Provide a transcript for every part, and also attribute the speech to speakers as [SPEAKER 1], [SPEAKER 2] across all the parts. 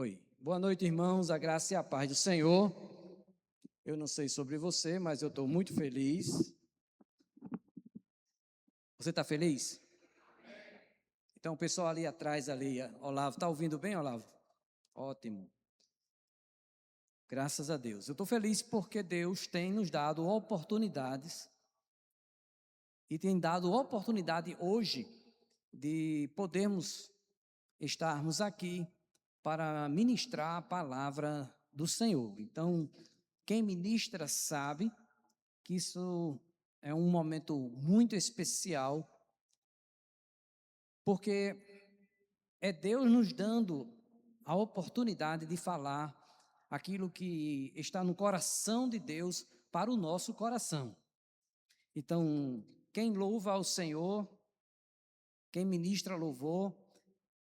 [SPEAKER 1] Oi. Boa noite, irmãos. A graça e a paz do Senhor. Eu não sei sobre você, mas eu estou muito feliz. Você está feliz? Então, o pessoal ali atrás, Olavo, está ouvindo bem, Olavo? Ótimo. Graças a Deus. Eu estou feliz porque Deus tem nos dado oportunidades e tem dado oportunidade hoje de podermos estarmos aqui para ministrar a palavra do Senhor. Então, quem ministra sabe que isso é um momento muito especial, porque é Deus nos dando a oportunidade de falar aquilo que está no coração de Deus para o nosso coração. Então, quem louva ao Senhor, quem ministra louvor,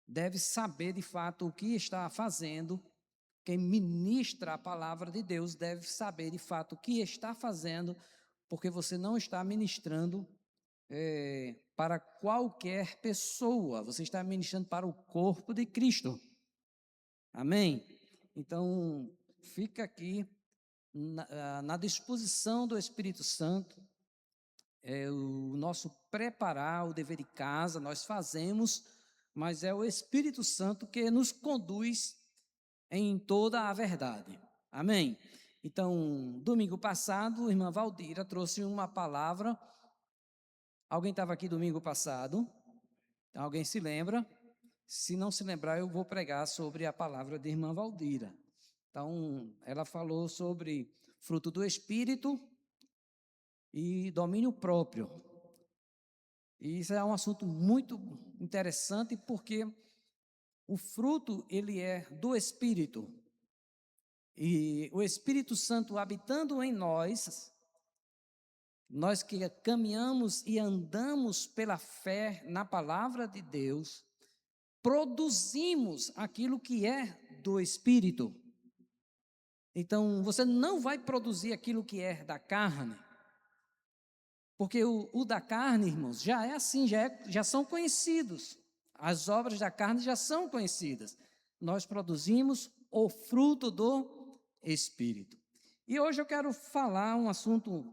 [SPEAKER 1] deve saber de fato o que está fazendo. Quem ministra a palavra de Deus deve saber de fato o que está fazendo, porque você não está ministrando para qualquer pessoa, você está ministrando para o corpo de Cristo. Amém? Então, fica aqui na disposição do Espírito Santo, o nosso preparar, o dever de casa, nós fazemos, mas é o Espírito Santo que nos conduz em toda a verdade. Amém? Então, domingo passado, a irmã Valdira trouxe uma palavra. Alguém estava aqui domingo passado? Alguém se lembra? Se não se lembrar, eu vou pregar sobre a palavra de irmã Valdira. Então, ela falou sobre fruto do Espírito e domínio próprio. E isso é um assunto muito interessante, porque o fruto, ele é do Espírito. E o Espírito Santo habitando em nós que caminhamos e andamos pela fé na palavra de Deus, produzimos aquilo que é do Espírito. Então, você não vai produzir aquilo que é da carne, porque o da carne, irmãos, já é assim, já são conhecidos. As obras da carne já são conhecidas. Nós produzimos o fruto do Espírito. E hoje eu quero falar um assunto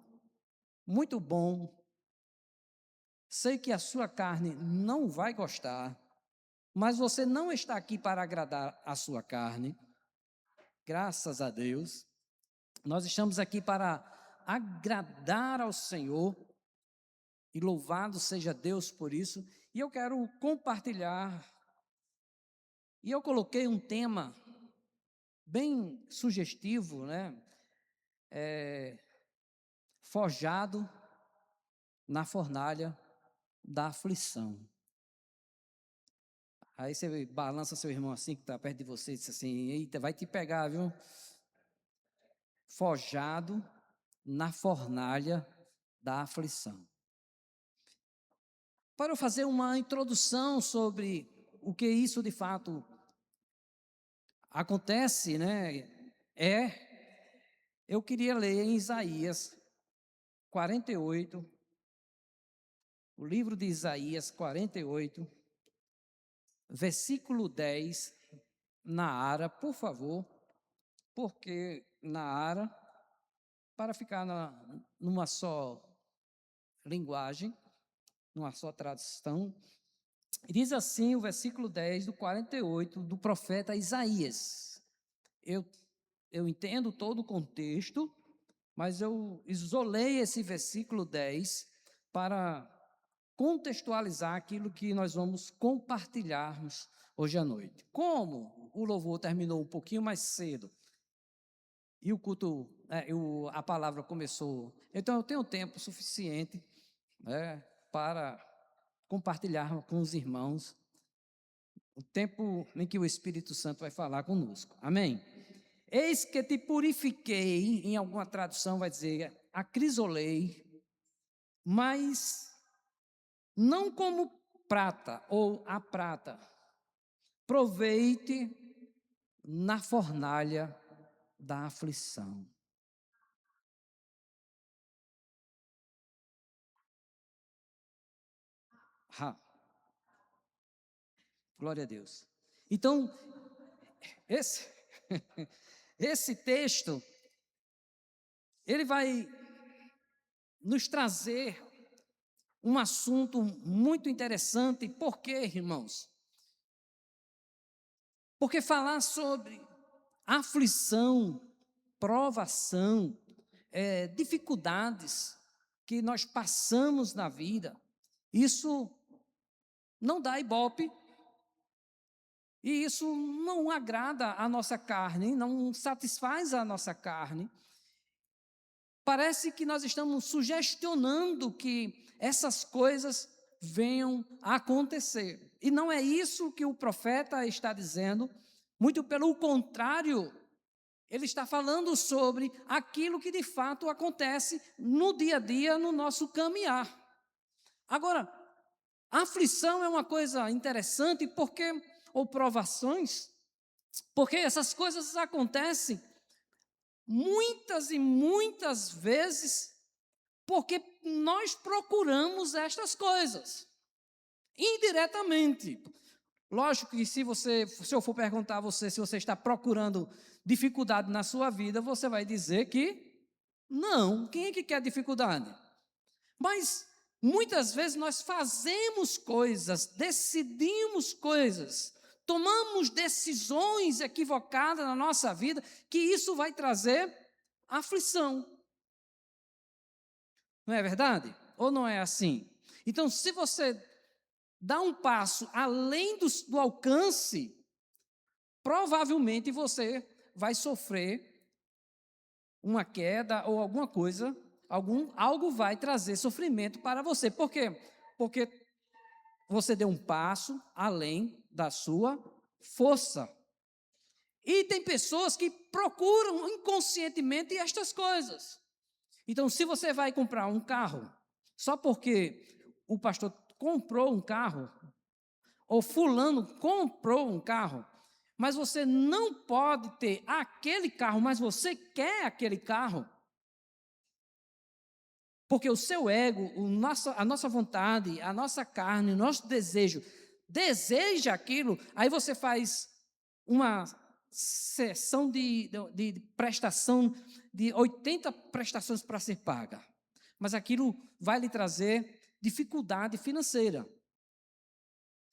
[SPEAKER 1] muito bom. Sei que a sua carne não vai gostar, mas você não está aqui para agradar a sua carne. Graças a Deus. Nós estamos aqui para agradar ao Senhor, e louvado seja Deus por isso. E eu quero compartilhar, e eu coloquei um tema bem sugestivo, né? Forjado na fornalha da aflição. Aí você balança seu irmão assim, que está perto de você, e diz assim: eita, vai te pegar, viu? Forjado na fornalha da aflição. Para eu fazer uma introdução sobre o que isso de fato acontece, né? Eu queria ler em Isaías 48, o livro de Isaías 48, versículo 10, na Ara, por favor, porque na Ara, para ficar numa só linguagem, numa só tradução, diz assim o versículo 10 do 48 do profeta Isaías. Eu entendo todo o contexto, mas eu isolei esse versículo 10 para contextualizar aquilo que nós vamos compartilharmos hoje à noite. Como o louvor terminou um pouquinho mais cedo e o culto, a palavra começou, então eu tenho tempo suficiente, né, para compartilhar com os irmãos o tempo em que o Espírito Santo vai falar conosco. Amém? Eis que te purifiquei, em alguma tradução vai dizer, acrisolei, mas não como prata ou a prata. Provei-te na fornalha da aflição. Glória a Deus. Então, esse, esse texto, ele vai nos trazer um assunto muito interessante. Por quê, irmãos? Porque falar sobre aflição, provação, dificuldades que nós passamos na vida, isso não dá ibope, e isso não agrada a nossa carne, não satisfaz a nossa carne. Parece que nós estamos sugestionando que essas coisas venham a acontecer. E não é isso que o profeta está dizendo, muito pelo contrário, ele está falando sobre aquilo que de fato acontece no dia a dia, no nosso caminhar. Agora, a aflição é uma coisa interessante ou provações, porque essas coisas acontecem muitas e muitas vezes porque nós procuramos estas coisas, indiretamente. Lógico que se eu for perguntar a você se você está procurando dificuldade na sua vida, você vai dizer que não. Quem é que quer dificuldade? Mas muitas vezes nós fazemos coisas, decidimos coisas, tomamos decisões equivocadas na nossa vida, que isso vai trazer aflição. Não é verdade? Ou não é assim? Então, se você dá um passo além do alcance, provavelmente você vai sofrer uma queda ou alguma coisa, algo vai trazer sofrimento para você. Por quê? Porque você deu um passo além da sua força. E tem pessoas que procuram inconscientemente estas coisas. Então, se você vai comprar um carro, só porque o pastor comprou um carro, ou fulano comprou um carro, mas você não pode ter aquele carro, mas você quer aquele carro, porque o seu ego, a nossa vontade, a nossa carne, o nosso desejo, deseja aquilo, aí você faz uma sessão de prestação, de 80 prestações para ser paga, mas aquilo vai lhe trazer dificuldade financeira.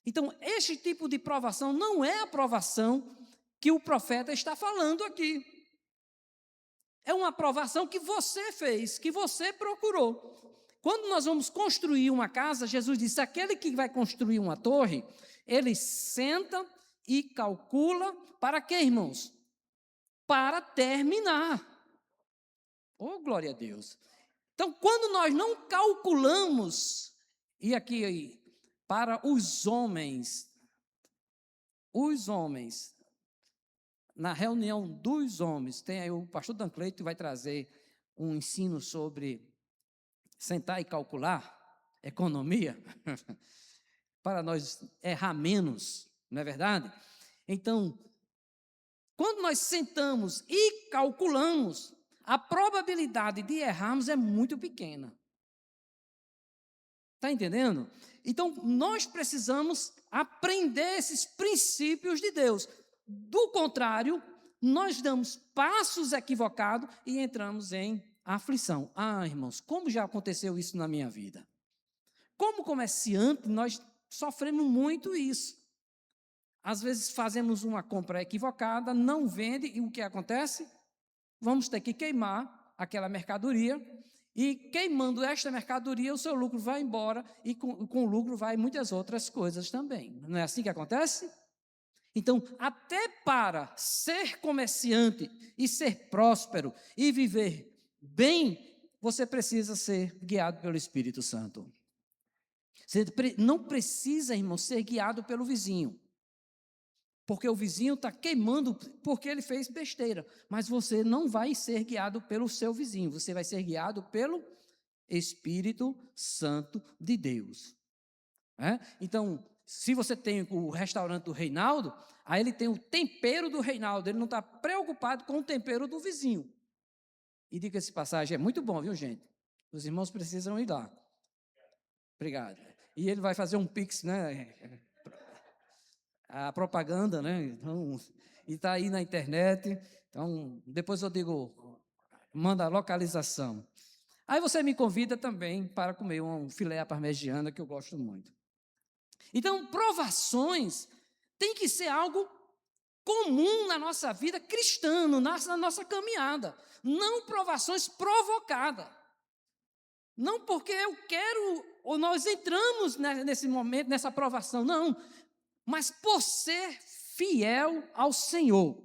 [SPEAKER 1] Então, este tipo de provação não é a provação que o profeta está falando aqui. É uma provação que você fez, que você procurou. Quando nós vamos construir uma casa, Jesus disse: aquele que vai construir uma torre, ele senta e calcula para quê, irmãos? Para terminar. Oh, glória a Deus. Então, quando nós não calculamos, e aqui para os homens, na reunião dos homens, tem aí o pastor Dan Cleito que vai trazer um ensino sobre sentar e calcular, economia, para nós errar menos, não é verdade? Então, quando nós sentamos e calculamos, a probabilidade de errarmos é muito pequena. Está entendendo? Então, nós precisamos aprender esses princípios de Deus. Do contrário, nós damos passos equivocados e entramos em aflição. Ah, irmãos, como já aconteceu isso na minha vida? Como comerciante, nós sofremos muito isso. Às vezes fazemos uma compra equivocada, não vende, e o que acontece? Vamos ter que queimar aquela mercadoria, e queimando esta mercadoria, o seu lucro vai embora, e com o lucro vai muitas outras coisas também. Não é assim que acontece? Então, até para ser comerciante e ser próspero e viver bem, você precisa ser guiado pelo Espírito Santo. Você não precisa, irmão, ser guiado pelo vizinho, porque o vizinho está queimando porque ele fez besteira, mas você não vai ser guiado pelo seu vizinho, você vai ser guiado pelo Espírito Santo de Deus. Então, se você tem o restaurante do Reinaldo, aí ele tem o tempero do Reinaldo, ele não está preocupado com o tempero do vizinho. E diga-se de passagem, é muito bom, viu, gente? Os irmãos precisam ir lá. Obrigado. E ele vai fazer um pix, né? A propaganda, né? e está aí na internet. Então, depois eu digo, manda a localização. Aí você me convida também para comer um filé à parmegiana, que eu gosto muito. Então, provações tem que ser algo comum na nossa vida cristã, na nossa caminhada. Não provações provocadas. Não porque eu quero, ou nós entramos nesse momento, nessa provação, não. Mas por ser fiel ao Senhor.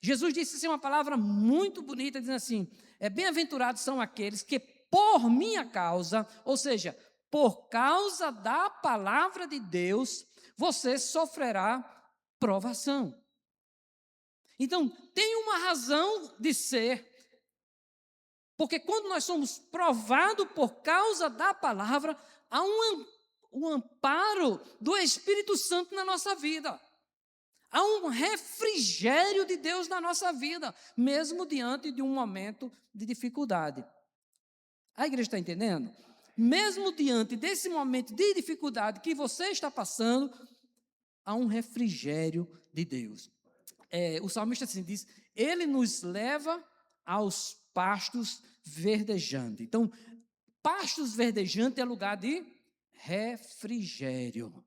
[SPEAKER 1] Jesus disse assim uma palavra muito bonita, dizendo assim, bem-aventurados são aqueles que por minha causa, ou seja, por causa da palavra de Deus, você sofrerá provação. Então, tem uma razão de ser, porque quando nós somos provados por causa da palavra, há um amparo do Espírito Santo na nossa vida. Há um refrigério de Deus na nossa vida, mesmo diante de um momento de dificuldade. A igreja está entendendo? Mesmo diante desse momento de dificuldade que você está passando, há um refrigério de Deus. O salmista assim diz, ele nos leva aos pastos verdejantes. Então, pastos verdejantes é lugar de refrigério.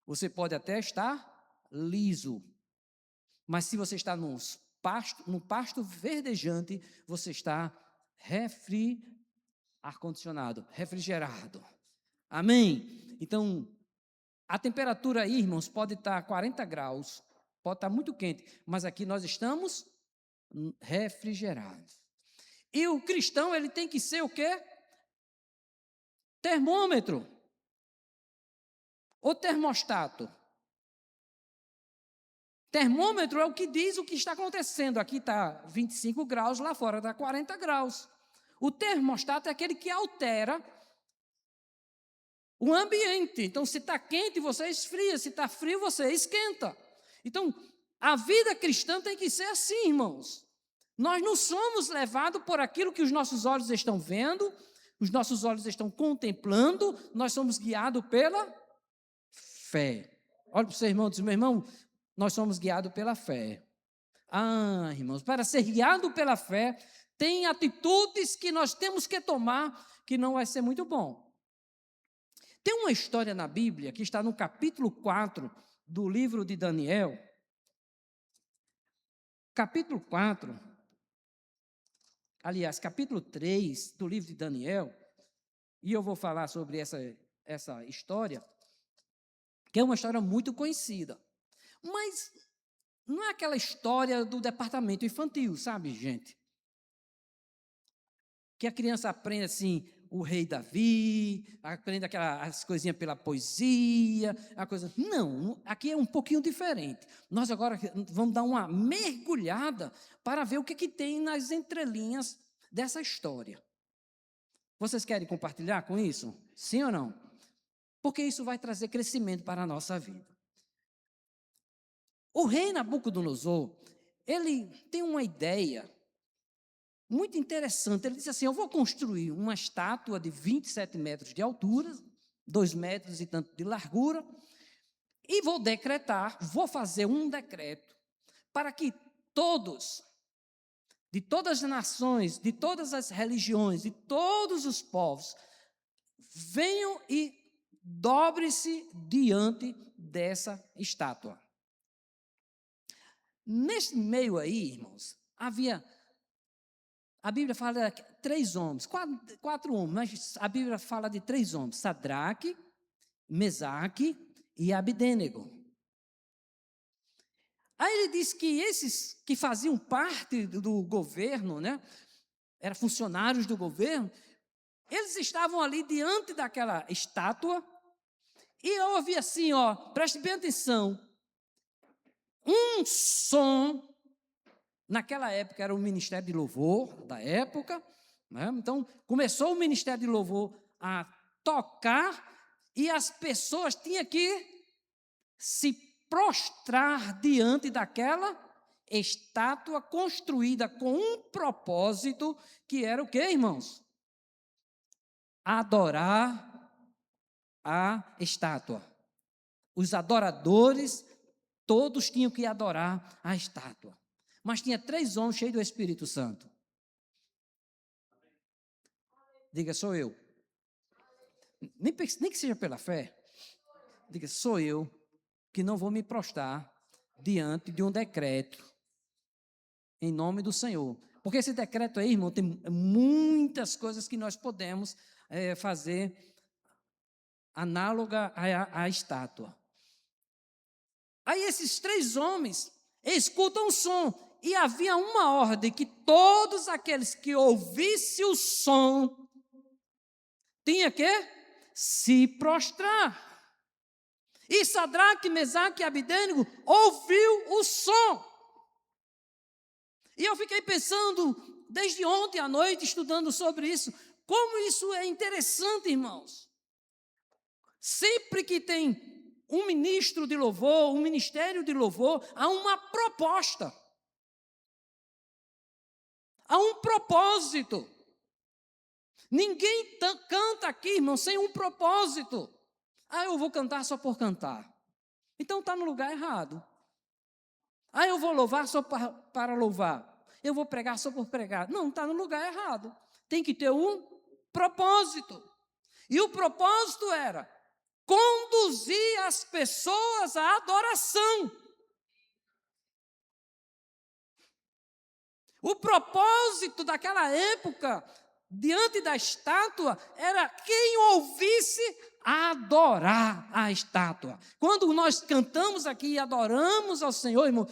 [SPEAKER 1] Você pode até estar liso, mas se você está no pasto verdejante, você está ar-condicionado, refrigerado. Amém? Então, a temperatura aí, irmãos, pode estar 40 graus, pode estar muito quente, mas aqui nós estamos refrigerados. E o cristão, ele tem que ser o quê? Termômetro. Ou termostato. Termômetro é o que diz o que está acontecendo. Aqui está 25 graus, lá fora está 40 graus. O termostato é aquele que altera o ambiente. Então, se está quente, você esfria. Se está frio, você esquenta. Então, a vida cristã tem que ser assim, irmãos. Nós não somos levados por aquilo que os nossos olhos estão vendo, os nossos olhos estão contemplando, nós somos guiados pela fé. Olha para o seu irmão e diz, meu irmão, nós somos guiados pela fé. Ah, irmãos, para ser guiado pela fé, tem atitudes que nós temos que tomar que não vai ser muito bom. Tem uma história na Bíblia que está no capítulo 4 do livro de Daniel. Capítulo 4, aliás, capítulo 3 do livro de Daniel, e eu vou falar sobre essa história, que é uma história muito conhecida. Mas não é aquela história do departamento infantil, sabe, gente? Que a criança aprende assim, o rei Davi, aprende as coisinhas pela poesia, a coisa. Não, aqui é um pouquinho diferente. Nós agora vamos dar uma mergulhada para ver o que tem nas entrelinhas dessa história. Vocês querem compartilhar com isso? Sim ou não? Porque isso vai trazer crescimento para a nossa vida. O rei Nabucodonosor, ele tem uma ideia muito interessante. Ele disse assim, eu vou construir uma estátua de 27 metros de altura, 2 metros e tanto de largura, e vou fazer um decreto, para que todos, de todas as nações, de todas as religiões, de todos os povos, venham e dobre-se diante dessa estátua. Neste meio aí, irmãos, a Bíblia fala de 3 homens, 4 homens, mas a Bíblia fala de 3 homens, Sadraque, Mesaque e Abidênego. Aí ele diz que esses que faziam parte do governo, né, eram funcionários do governo, eles estavam ali diante daquela estátua, e eu ouvi assim, preste bem atenção, um som, naquela época era o Ministério de Louvor da época, né? Então começou o Ministério de Louvor a tocar e as pessoas tinham que se prostrar diante daquela estátua construída com um propósito que era o quê, irmãos? Adorar a estátua. Os adoradores Todos tinham que adorar a estátua. Mas tinha 3 homens cheios do Espírito Santo. Diga, sou eu. Nem que seja pela fé. Diga, sou eu que não vou me prostrar diante de um decreto em nome do Senhor. Porque esse decreto aí, irmão, tem muitas coisas que nós podemos fazer análoga à estátua. Aí esses 3 homens escutam o som, e havia uma ordem que todos aqueles que ouvissem o som tinha que se prostrar. E Sadraque, Mesaque e Abidênego ouviu o som. E eu fiquei pensando, desde ontem à noite, estudando sobre isso, como isso é interessante, irmãos. Sempre que tem um ministro de louvor, um ministério de louvor, há uma proposta. Há um propósito. Ninguém canta aqui, irmão, sem um propósito. Eu vou cantar só por cantar. Então está no lugar errado. Eu vou louvar só para louvar. Eu vou pregar só por pregar. Não, está no lugar errado. Tem que ter um propósito. E o propósito era conduzir as pessoas à adoração. O propósito daquela época, diante da estátua, era quem ouvisse adorar a estátua. Quando nós cantamos aqui e adoramos ao Senhor, irmão,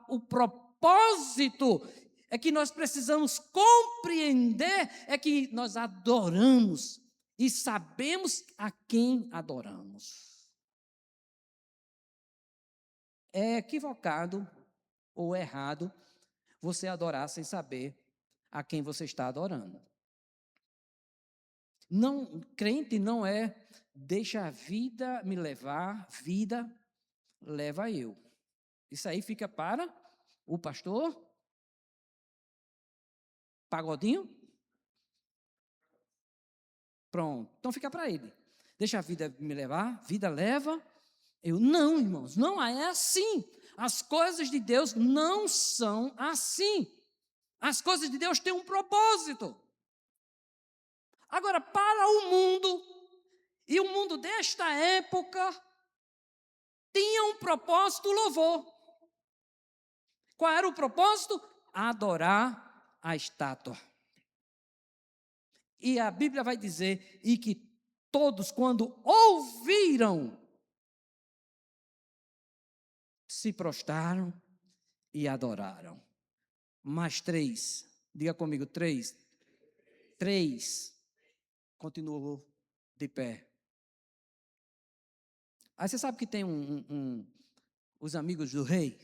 [SPEAKER 1] o propósito é que nós precisamos compreender, é que nós adoramos e sabemos a quem adoramos. É equivocado ou errado você adorar sem saber a quem você está adorando. Não, crente não é deixa a vida me levar, vida leva eu. Isso aí fica para o pastor Pagodinho. Pronto, então fica para ele. Deixa a vida me levar, vida leva eu. Não, irmãos, não é assim. As coisas de Deus não são assim. As coisas de Deus têm um propósito. Agora, para o mundo, e o mundo desta época, tinha um propósito, louvor. Qual era o propósito? Adorar a estátua. E a Bíblia vai dizer, e que todos, quando ouviram, se prostraram e adoraram. Mais 3, diga comigo, 3, continuou de pé. Aí você sabe que tem os amigos do rei,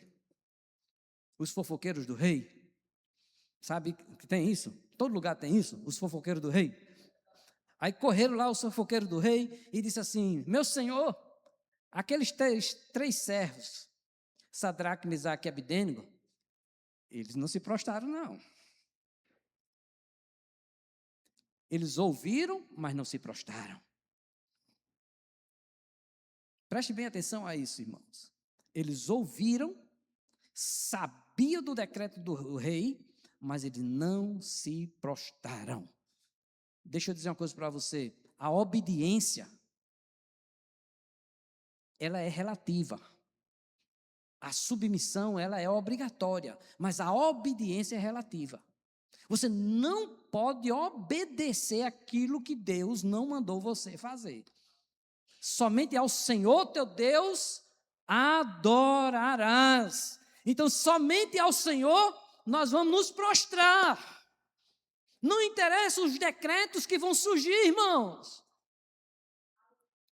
[SPEAKER 1] os fofoqueiros do rei, sabe que tem isso? Todo lugar tem isso, os fofoqueiros do rei. Aí correram lá os fofoqueiros do rei e disse assim, meu senhor, aqueles 3 servos, Sadraque, Mesaque e Abidênego, eles não se prostraram, não. Eles ouviram, mas não se prostraram. Preste bem atenção a isso, irmãos. Eles ouviram, sabiam do decreto do rei, mas eles não se prostraram. Deixa eu dizer uma coisa para você. A obediência, ela é relativa. A submissão, ela é obrigatória, mas a obediência é relativa. Você não pode obedecer aquilo que Deus não mandou você fazer. Somente ao Senhor teu Deus adorarás. Então, somente ao Senhor nós vamos nos prostrar. Não interessa os decretos que vão surgir, irmãos.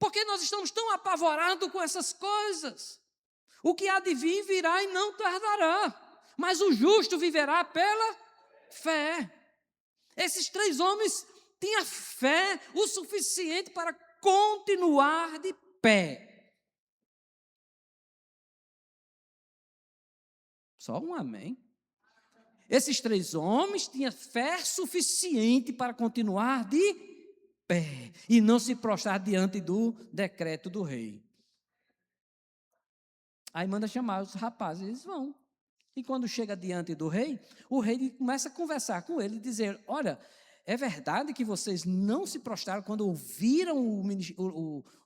[SPEAKER 1] Porque nós estamos tão apavorados com essas coisas. O que há de vir virá e não tardará. Mas o justo viverá pela fé. Esses 3 homens tinham fé o suficiente para continuar de pé. Só um amém. Esses 3 homens tinham fé suficiente para continuar de pé e não se prostrar diante do decreto do rei. Aí manda chamar os rapazes, eles vão. E quando chega diante do rei, o rei começa a conversar com ele e dizer: olha, é verdade que vocês não se prostraram quando ouviram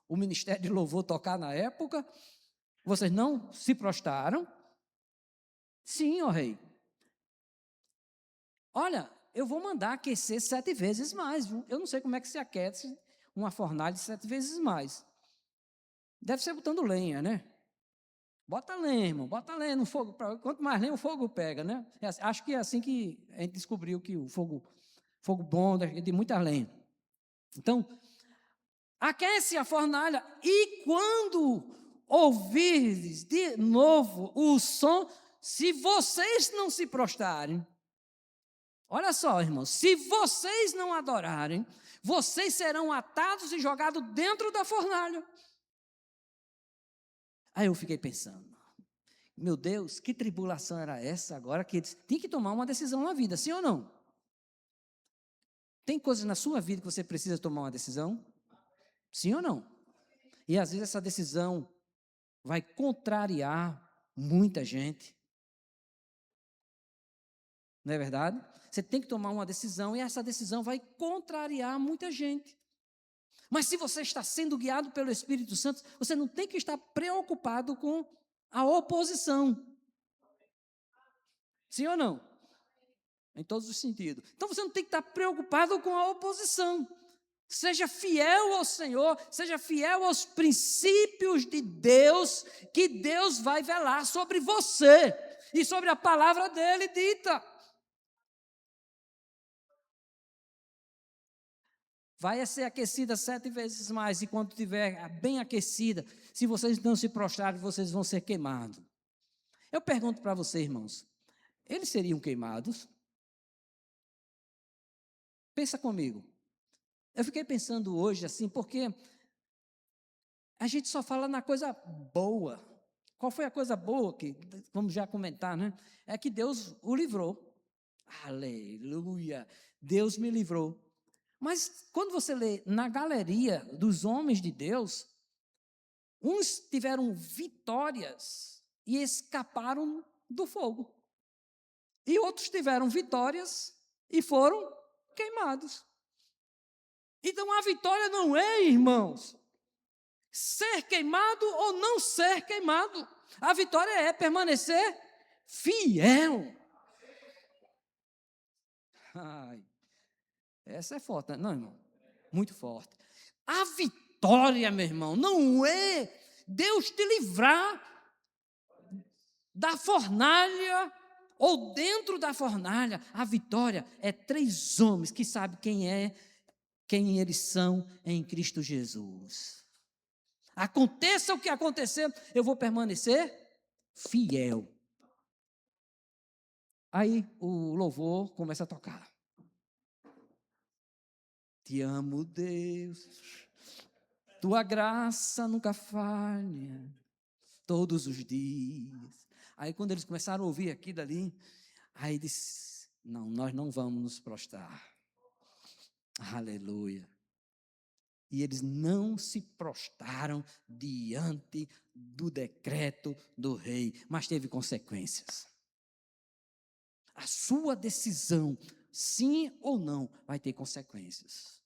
[SPEAKER 1] o ministério de louvor tocar na época? Vocês não se prostraram? Sim, ó rei. Olha, eu vou mandar aquecer 7 vezes mais. Viu? Eu não sei como é que se aquece uma fornalha de 7 vezes mais. Deve ser botando lenha, né? Bota lenha, irmão, bota lenha no fogo. Quanto mais lenha, o fogo pega, né? Acho que é assim que a gente descobriu que o fogo bom, de muita lenha. Então, aquece a fornalha, e quando ouvirdes de novo o som, se vocês não se prostrarem, olha só, irmãos, se vocês não adorarem, vocês serão atados e jogados dentro da fornalha. Aí eu fiquei pensando, meu Deus, que tribulação era essa agora, que eles têm que tomar uma decisão na vida, sim ou não? Tem coisas na sua vida que você precisa tomar uma decisão? Sim ou não? E às vezes essa decisão vai contrariar muita gente. Não é verdade? Você tem que tomar uma decisão e essa decisão vai contrariar muita gente. Mas se você está sendo guiado pelo Espírito Santo, você não tem que estar preocupado com a oposição. Sim ou não? Em todos os sentidos. Então você não tem que estar preocupado com a oposição. Seja fiel ao Senhor, seja fiel aos princípios de Deus, que Deus vai velar sobre você e sobre a palavra dele dita. Vai ser aquecida 7 vezes mais, e quando estiver bem aquecida, se vocês não se prostrarem, vocês vão ser queimados. Eu pergunto para vocês, irmãos, eles seriam queimados? Pensa comigo. Eu fiquei pensando hoje assim, porque a gente só fala na coisa boa. Qual foi a coisa boa que, vamos já comentar, né? É que Deus o livrou. Aleluia! Deus me livrou. Mas quando você lê na galeria dos homens de Deus, uns tiveram vitórias e escaparam do fogo. E outros tiveram vitórias e foram queimados. Então a vitória não é, irmãos, ser queimado ou não ser queimado. A vitória é permanecer fiel. Ai, essa é forte, não, irmão? Muito forte. A vitória, meu irmão, não é Deus te livrar da fornalha ou dentro da fornalha. A vitória é 3 homens que sabem quem eles são em Cristo Jesus. Aconteça o que acontecer, eu vou permanecer fiel. Aí o louvor começa a tocar. Te amo, Deus, tua graça nunca falha, todos os dias. Aí quando eles começaram a ouvir aqui dali, aí disse, não, nós não vamos nos prostrar. Aleluia. E eles não se prostraram diante do decreto do rei, mas teve consequências. A sua decisão, sim ou não, vai ter consequências.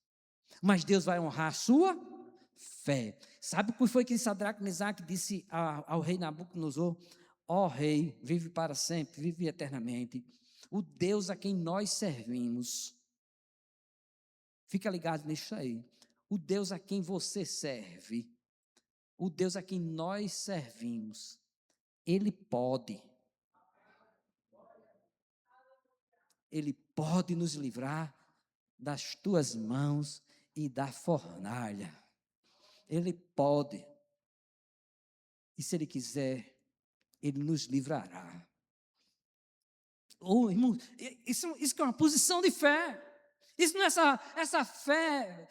[SPEAKER 1] Mas Deus vai honrar a sua fé. Sabe o que foi que Sadraque, Mesaque disse ao rei Nabucodonosor? Ó rei, vive para sempre, vive eternamente. O Deus a quem nós servimos. Fica ligado nisso aí. O Deus a quem você serve, o Deus a quem nós servimos, Ele pode nos livrar das tuas mãos e da fornalha. Ele pode. E se Ele quiser, Ele nos livrará. Oh, irmão, isso que é uma posição de fé. Isso não é essa fé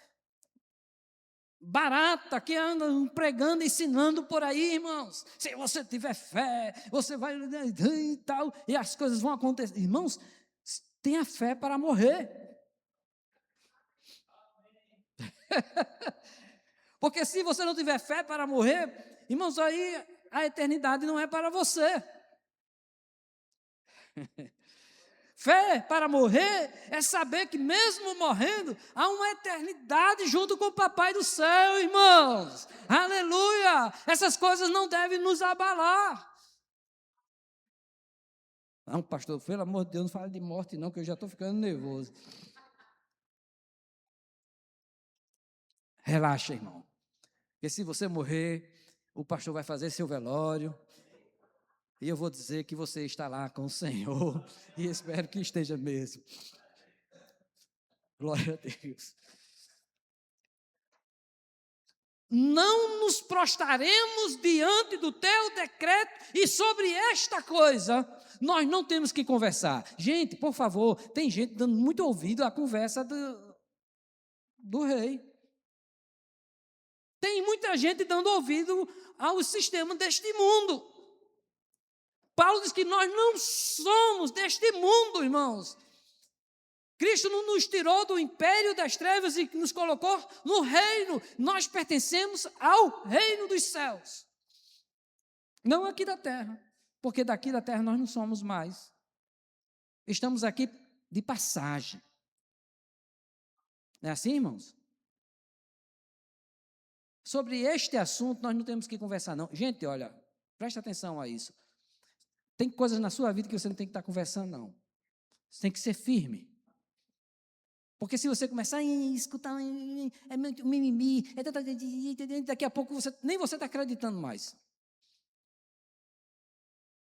[SPEAKER 1] barata que anda pregando, ensinando por aí, irmãos. Se você tiver fé, você vai e tal, e as coisas vão acontecer. Irmãos, tenha fé para morrer. Porque se você não tiver fé para morrer, irmãos, aí a eternidade não é para você. Fé para morrer é saber que mesmo morrendo, há uma eternidade junto com o Papai do céu, irmãos. Aleluia! Essas coisas não devem nos abalar. Não, pastor, pelo amor de Deus, não fale de morte não, que eu já estou ficando nervoso. Relaxa, irmão. Porque se você morrer, o pastor vai fazer seu velório. E eu vou dizer que você está lá com o Senhor. E espero que esteja mesmo. Glória a Deus. Não nos prostraremos diante do teu decreto, e sobre esta coisa nós não temos que conversar. Gente, por favor, tem gente dando muito ouvido à conversa do rei. Tem muita gente dando ouvido ao sistema deste mundo. Paulo diz que nós não somos deste mundo, irmãos. Cristo não nos tirou do império das trevas e nos colocou no reino. Nós pertencemos ao reino dos céus. Não aqui da terra, porque daqui da terra nós não somos mais. Estamos aqui de passagem. Não é assim, irmãos? Sobre este assunto nós não temos que conversar, não. Gente, olha, presta atenção a isso. Tem coisas na sua vida que você não tem que estar conversando, não. Você tem que ser firme. Porque se você começar a escutar, é mimimi, daqui a pouco nem você está acreditando mais.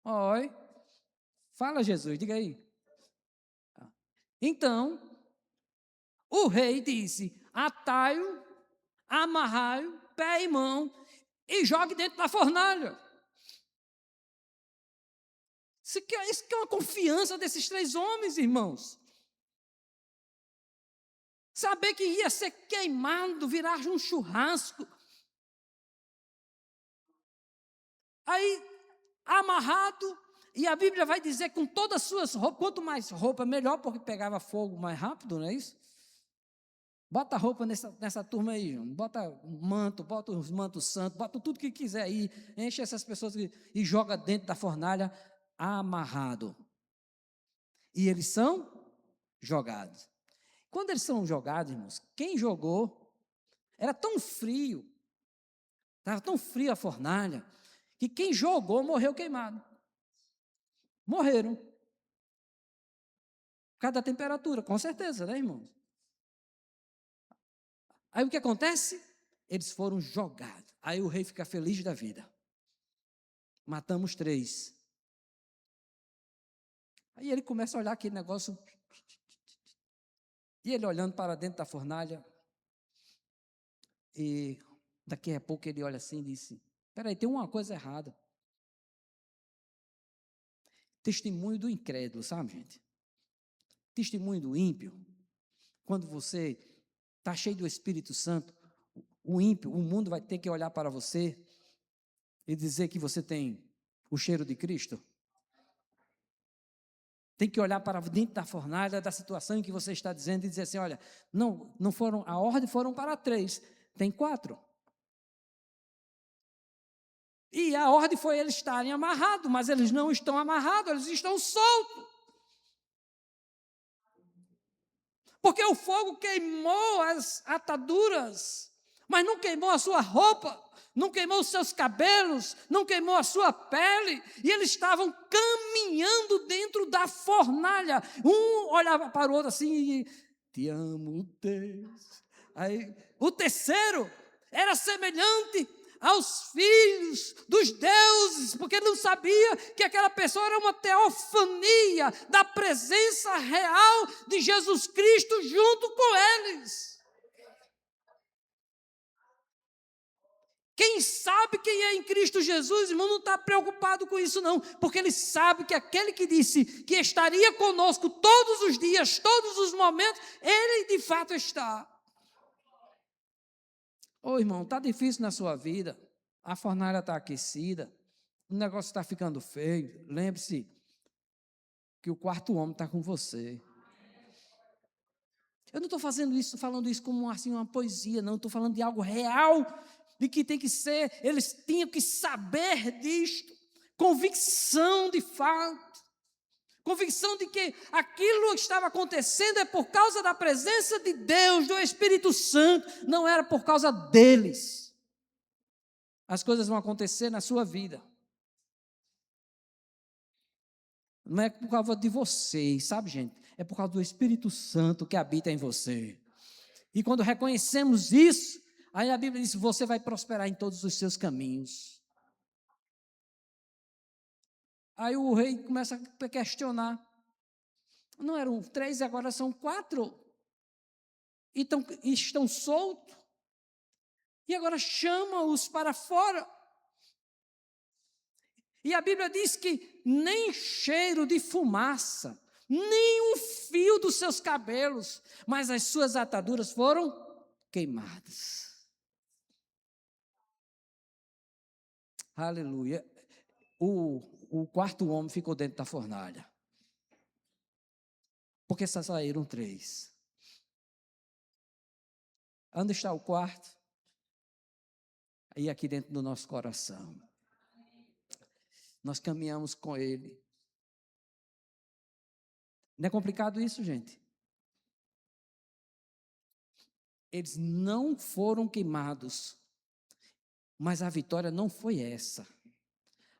[SPEAKER 1] Oi, fala Jesus, diga aí. Então, o rei disse, atai-o, amarrai-o, pé e mão, e jogue dentro da fornalha. Isso que é uma confiança desses 3 homens, irmãos. Saber que ia ser queimado, virar um churrasco. Aí, amarrado, e a Bíblia vai dizer com todas as suas roupas, quanto mais roupa, melhor, porque pegava fogo mais rápido, não é isso? Bota roupa nessa turma aí, João. Bota um manto, bota os mantos santos, bota tudo que quiser aí, enche essas pessoas e joga dentro da fornalha amarrado. E eles são jogados. Quando eles são jogados, irmãos, quem jogou, era tão frio, estava tão frio a fornalha, que quem jogou morreu queimado. Morreram. Por causa da temperatura, com certeza, né, irmãos? Aí o que acontece? Eles foram jogados. Aí o rei fica feliz da vida. Matamos 3. Aí ele começa a olhar aquele negócio. E ele olhando para dentro da fornalha. E daqui a pouco ele olha assim e disse, espera aí, tem uma coisa errada. Testemunho do incrédulo, sabe, gente? Testemunho do ímpio. Quando você está cheio do Espírito Santo, o ímpio, o mundo vai ter que olhar para você e dizer que você tem o cheiro de Cristo. Tem que olhar para dentro da fornalha, da situação em que você está dizendo e dizer assim, olha, não foram, a ordem foram para 3, tem 4. E a ordem foi eles estarem amarrados, mas eles não estão amarrados, eles estão soltos. Porque o fogo queimou as ataduras, mas não queimou a sua roupa, não queimou os seus cabelos, não queimou a sua pele, e eles estavam caminhando dentro da fornalha. Um olhava para o outro assim e te amo, Deus. Aí, o terceiro era semelhante aos filhos dos deuses, porque ele não sabia que aquela pessoa era uma teofania da presença real de Jesus Cristo junto com eles. Quem sabe quem é em Cristo Jesus, irmão, não está preocupado com isso não, porque ele sabe que aquele que disse que estaria conosco todos os dias, todos os momentos, ele de fato está. Ô irmão, está difícil na sua vida, a fornalha está aquecida, o negócio está ficando feio, lembre-se que o 4º homem está com você. Eu não estou falando isso como assim, uma poesia, não, estou falando de algo real, de que tem que ser, eles tinham que saber disto, convicção de fato, convicção de que aquilo que estava acontecendo é por causa da presença de Deus, do Espírito Santo, não era por causa deles. As coisas vão acontecer na sua vida. Não é por causa de vocês, sabe, gente? É por causa do Espírito Santo que habita em você. E quando reconhecemos isso, aí a Bíblia diz: você vai prosperar em todos os seus caminhos. Aí o rei começa a questionar. Não eram 3, agora são 4. E estão soltos. E agora chama-os para fora. E a Bíblia diz que nem cheiro de fumaça, nem um fio dos seus cabelos, mas as suas ataduras foram queimadas. Aleluia. O quarto homem ficou dentro da fornalha. Porque só saíram 3. Onde está o quarto? Aí aqui dentro do nosso coração. Nós caminhamos com Ele. Não é complicado isso, gente? Eles não foram queimados, mas a vitória não foi essa.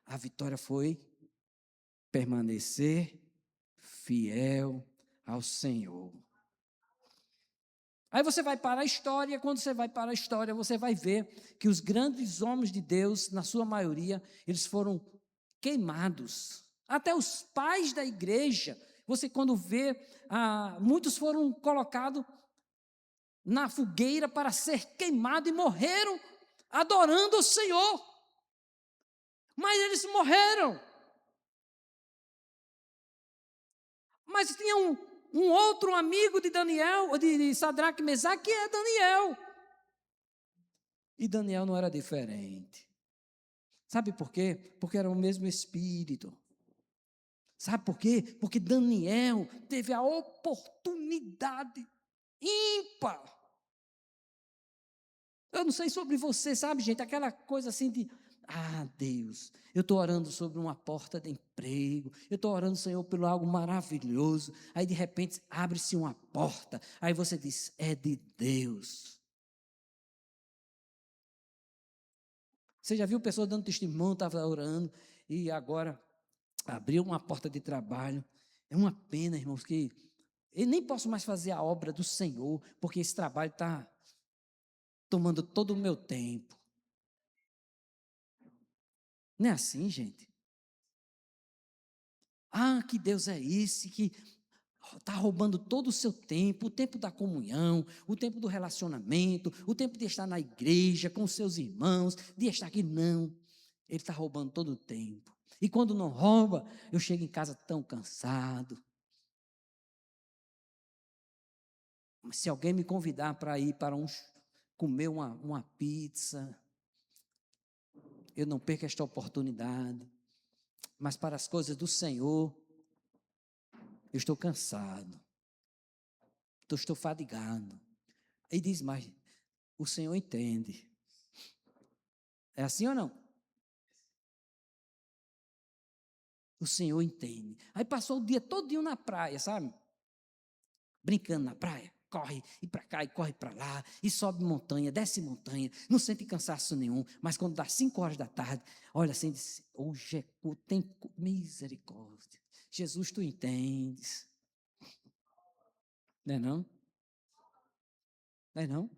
[SPEAKER 1] A vitória foi permanecer fiel ao Senhor. Aí você vai para a história, quando você vai para a história, você vai ver que os grandes homens de Deus, na sua maioria, eles foram queimados. Até os pais da igreja, você quando vê, muitos foram colocados na fogueira para ser queimados e morreram adorando o Senhor. Mas eles morreram. Mas tinha um outro amigo de Daniel, de Sadraque e Mesaque, que é Daniel. E Daniel não era diferente. Sabe por quê? Porque era o mesmo espírito. Sabe por quê? Porque Daniel teve a oportunidade ímpar. Eu não sei sobre você, sabe, gente? Aquela coisa assim de: Deus, eu estou orando sobre uma porta de emprego, eu estou orando, Senhor, pelo algo maravilhoso. Aí, de repente, abre-se uma porta. Aí você diz: é de Deus. Você já viu pessoas dando testemunho, estava orando, e agora abriu uma porta de trabalho. É uma pena, irmãos, que eu nem posso mais fazer a obra do Senhor, porque esse trabalho está tomando todo o meu tempo. Não é assim, gente? Que Deus é esse que está roubando todo o seu tempo, o tempo da comunhão, o tempo do relacionamento, o tempo de estar na igreja com os seus irmãos, de estar aqui. Não, ele está roubando todo o tempo. E quando não rouba, eu chego em casa tão cansado. Mas se alguém me convidar para ir para comer uma pizza, eu não perco esta oportunidade. Mas para as coisas do Senhor, eu estou cansado, estou fadigado. E diz mais: o Senhor entende. É assim ou não? O Senhor entende. Aí passou o dia todinho na praia, sabe? Brincando na praia. Corre e para cá e corre para lá, e sobe montanha, desce montanha, não sente cansaço nenhum, mas quando dá 5 horas da tarde, olha assim, diz: hoje tem misericórdia. Jesus, tu entendes. Não é não? Não é não?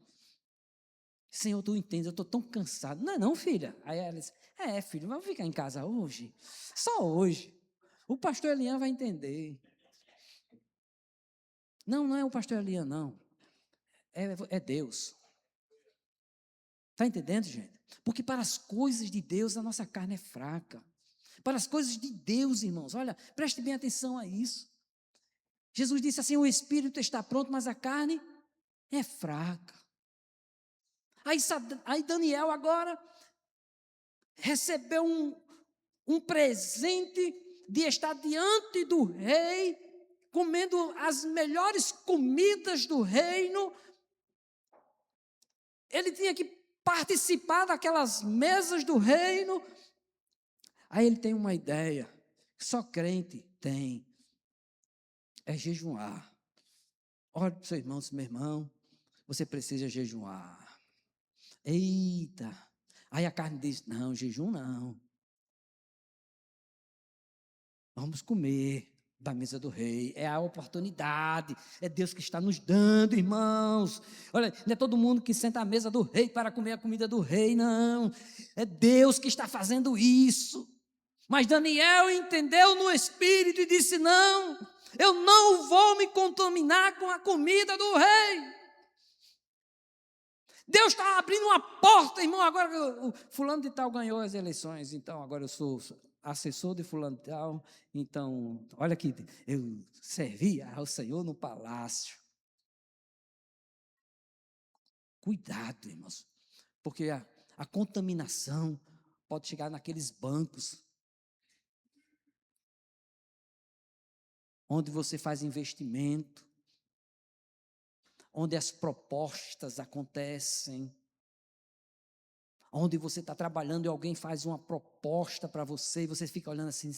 [SPEAKER 1] Senhor, tu entendes, eu estou tão cansado. Não é não, filha? Aí ela diz: filho, vamos ficar em casa hoje? Só hoje. O pastor Elian vai entender. Não é o pastor Elian, não. É Deus. Está entendendo, gente? Porque para as coisas de Deus, a nossa carne é fraca. Para as coisas de Deus, irmãos, olha, preste bem atenção a isso. Jesus disse assim: o espírito está pronto, mas a carne é fraca. Aí Daniel agora recebeu um presente de estar diante do rei, comendo as melhores comidas do reino. Ele tinha que participar daquelas mesas do reino. Aí ele tem uma ideia, que só crente tem, é jejuar. Olha para o seu irmão, meu irmão, você precisa jejuar. Eita! Aí a carne diz, não, jejum não. Vamos comer da mesa do rei, é a oportunidade, é Deus que está nos dando, irmãos. Olha, não é todo mundo que senta à mesa do rei para comer a comida do rei, não. É Deus que está fazendo isso. Mas Daniel entendeu no espírito e disse, não, eu não vou me contaminar com a comida do rei. Deus está abrindo uma porta, irmão. Agora o fulano de tal ganhou as eleições, então agora eu sou assessor de fulano de tal. Então, olha aqui, eu servia ao Senhor no palácio. Cuidado, irmãos, porque a contaminação pode chegar naqueles bancos onde você faz investimento, onde as propostas acontecem, onde você está trabalhando e alguém faz uma proposta para você, e você fica olhando assim,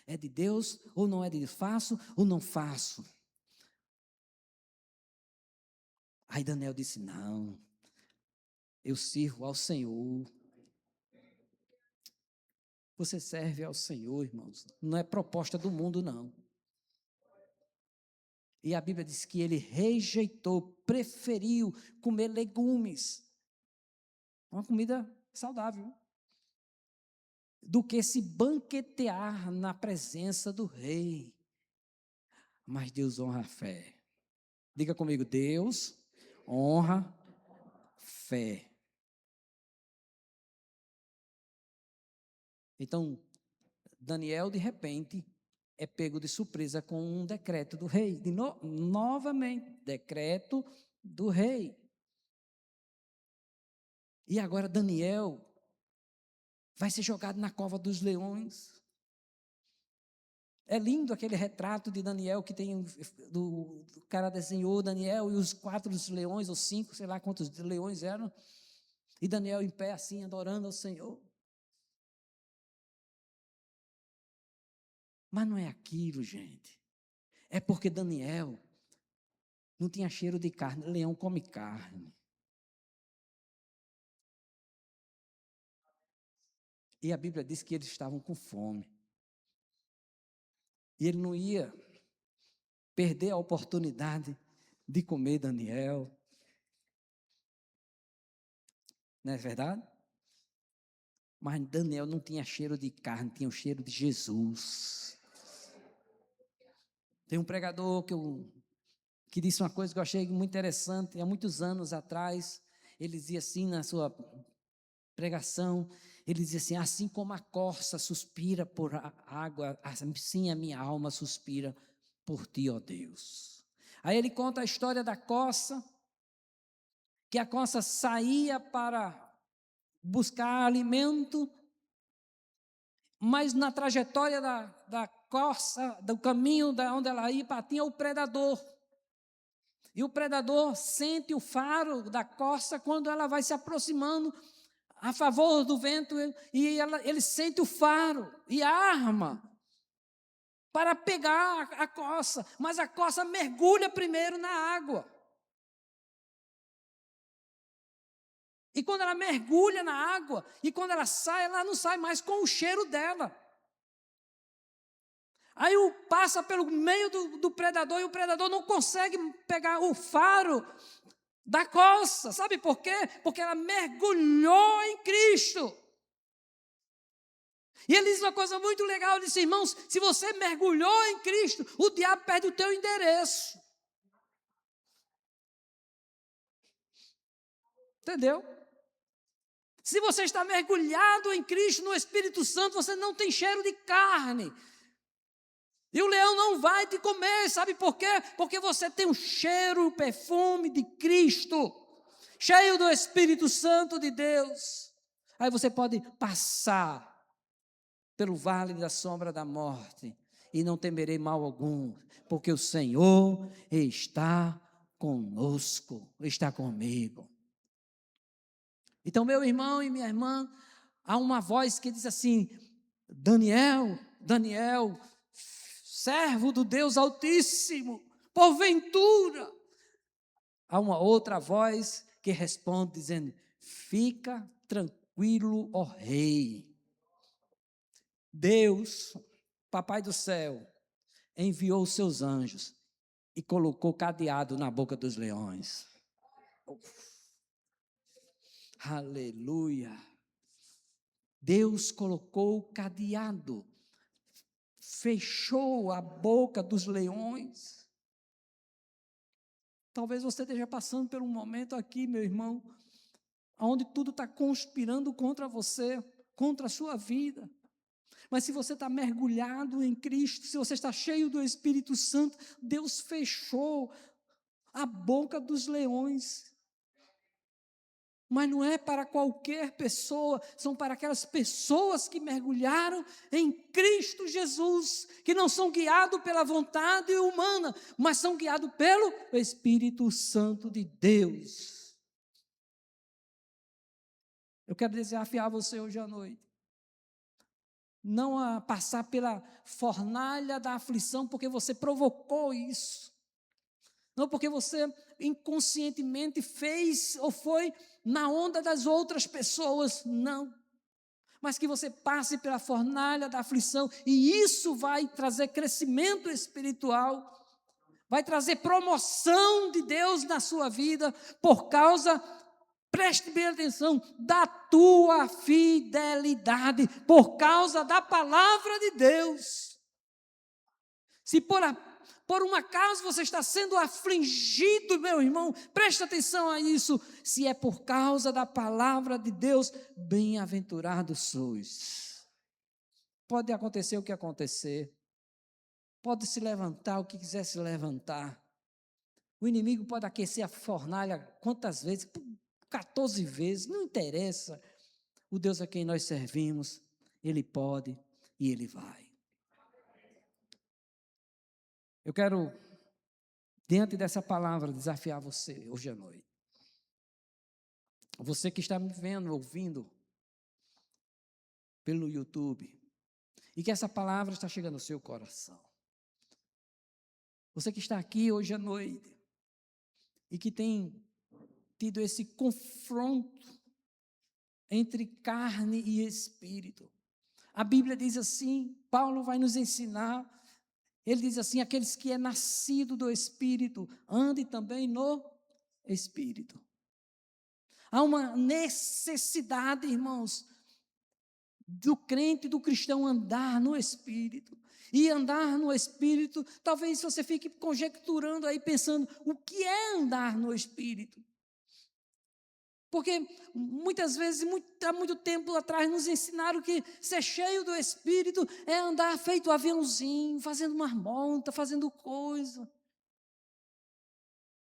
[SPEAKER 1] é de Deus ou não é de Deus? Faço ou não faço? Aí Daniel disse, não, eu sirvo ao Senhor. Você serve ao Senhor, irmãos, não é proposta do mundo, não. E a Bíblia diz que ele rejeitou, preferiu comer legumes, uma comida saudável, do que se banquetear na presença do rei. Mas Deus honra a fé. Diga comigo, Deus honra fé. Então, Daniel, de repente, é pego de surpresa com um decreto do rei. Novamente, decreto do rei. E agora Daniel vai ser jogado na cova dos leões. É lindo aquele retrato de Daniel que tem, do cara desenhou Daniel e os 4 leões, ou 5, sei lá quantos leões eram, e Daniel em pé assim, adorando ao Senhor. Mas não é aquilo, gente. É porque Daniel não tinha cheiro de carne, leão come carne. E a Bíblia diz que eles estavam com fome. E ele não ia perder a oportunidade de comer Daniel. Não é verdade? Mas Daniel não tinha cheiro de carne, tinha o cheiro de Jesus. Tem um pregador que disse uma coisa que eu achei muito interessante, há muitos anos atrás, ele dizia assim na sua pregação, ele dizia assim, assim como a corça suspira por água, assim a minha alma suspira por ti, ó Deus. Aí ele conta a história da corça, que a corça saía para buscar alimento, mas na trajetória da corça, do caminho da onde ela ia, tinha o predador. E o predador sente o faro da corça quando ela vai se aproximando a favor do vento, e ele sente o faro e a arma para pegar a corça, mas a corça mergulha primeiro na água. E quando ela mergulha na água, e quando ela sai, ela não sai mais com o cheiro dela. Aí passa pelo meio do predador, e o predador não consegue pegar o faro da corça. Sabe por quê? Porque ela mergulhou em Cristo. E ele diz uma coisa muito legal, ele disse, irmãos, se você mergulhou em Cristo, o diabo perde o teu endereço. Entendeu? Se você está mergulhado em Cristo, no Espírito Santo, você não tem cheiro de carne. E o leão não vai te comer, sabe por quê? Porque você tem um cheiro, um perfume de Cristo, cheio do Espírito Santo de Deus. Aí você pode passar pelo vale da sombra da morte e não temerei mal algum, porque o Senhor está conosco, está comigo. Então, meu irmão e minha irmã, há uma voz que diz assim: Daniel, Daniel, servo do Deus Altíssimo, porventura. Há uma outra voz que responde dizendo: fica tranquilo, ó rei. Deus, Papai do céu, enviou os seus anjos e colocou cadeado na boca dos leões. Aleluia. Deus colocou cadeado, fechou a boca dos leões. Talvez você esteja passando por um momento aqui, meu irmão, onde tudo está conspirando contra você, contra a sua vida. Mas se você está mergulhado em Cristo, se você está cheio do Espírito Santo, Deus fechou a boca dos leões. Mas não é para qualquer pessoa, são para aquelas pessoas que mergulharam em Cristo Jesus, que não são guiados pela vontade humana, mas são guiados pelo Espírito Santo de Deus. Eu quero desafiar você hoje à noite, não a passar pela fornalha da aflição, porque você provocou isso, não porque você inconscientemente fez ou foi na onda das outras pessoas, não. Mas que você passe pela fornalha da aflição, e isso vai trazer crescimento espiritual, vai trazer promoção de Deus na sua vida, por causa, preste bem atenção, da tua fidelidade, por causa da palavra de Deus. Se por um acaso você está sendo afligido, meu irmão, preste atenção a isso. Se é por causa da palavra de Deus, bem-aventurados sois. Pode acontecer o que acontecer, pode se levantar o que quiser se levantar. O inimigo pode aquecer a fornalha quantas vezes? 14 vezes, não interessa. O Deus a quem nós servimos, Ele pode e Ele vai. Eu quero, diante dessa palavra, desafiar você hoje à noite. Você que está me vendo, ouvindo pelo YouTube, e que essa palavra está chegando ao seu coração. Você que está aqui hoje à noite, e que tem tido esse confronto entre carne e espírito. A Bíblia diz assim, Paulo vai nos ensinar, ele diz assim: aqueles que é nascido do Espírito, ande também no Espírito. Há uma necessidade, irmãos, do crente, do cristão andar no Espírito. E andar no Espírito, talvez você fique conjecturando aí, pensando, o que é andar no Espírito? Porque muitas vezes, há muito tempo atrás, nos ensinaram que ser cheio do Espírito é andar feito aviãozinho, fazendo marmota, fazendo coisa,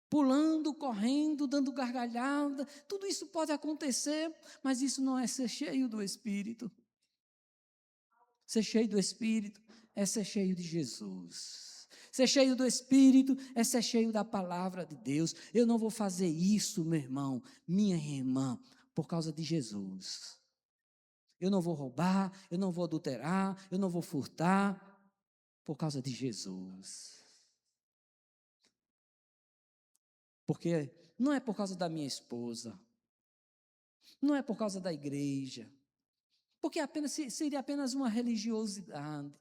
[SPEAKER 1] pulando, correndo, dando gargalhada. Tudo isso pode acontecer, mas isso não é ser cheio do Espírito. Ser cheio do Espírito é ser cheio de Jesus. Ser cheio do Espírito é ser cheio da palavra de Deus. Eu não vou fazer isso, meu irmão, minha irmã, por causa de Jesus. Eu não vou roubar, eu não vou adulterar, eu não vou furtar, por causa de Jesus. Porque não é por causa da minha esposa, não é por causa da igreja, porque seria apenas uma religiosidade.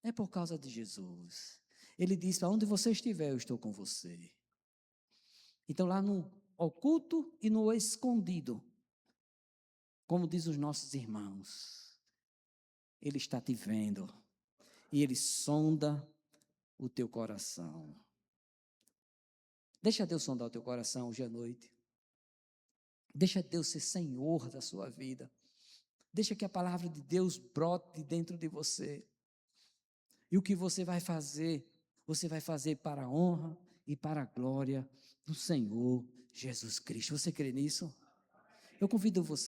[SPEAKER 1] É por causa de Jesus. Ele disse: aonde você estiver, eu estou com você. Então, lá no oculto e no escondido, como diz os nossos irmãos, Ele está te vendo e Ele sonda o teu coração. Deixa Deus sondar o teu coração hoje à noite. Deixa Deus ser Senhor da sua vida. Deixa que a palavra de Deus brote dentro de você. E o que você vai fazer para a honra e para a glória do Senhor Jesus Cristo. Você crê nisso? Eu convido você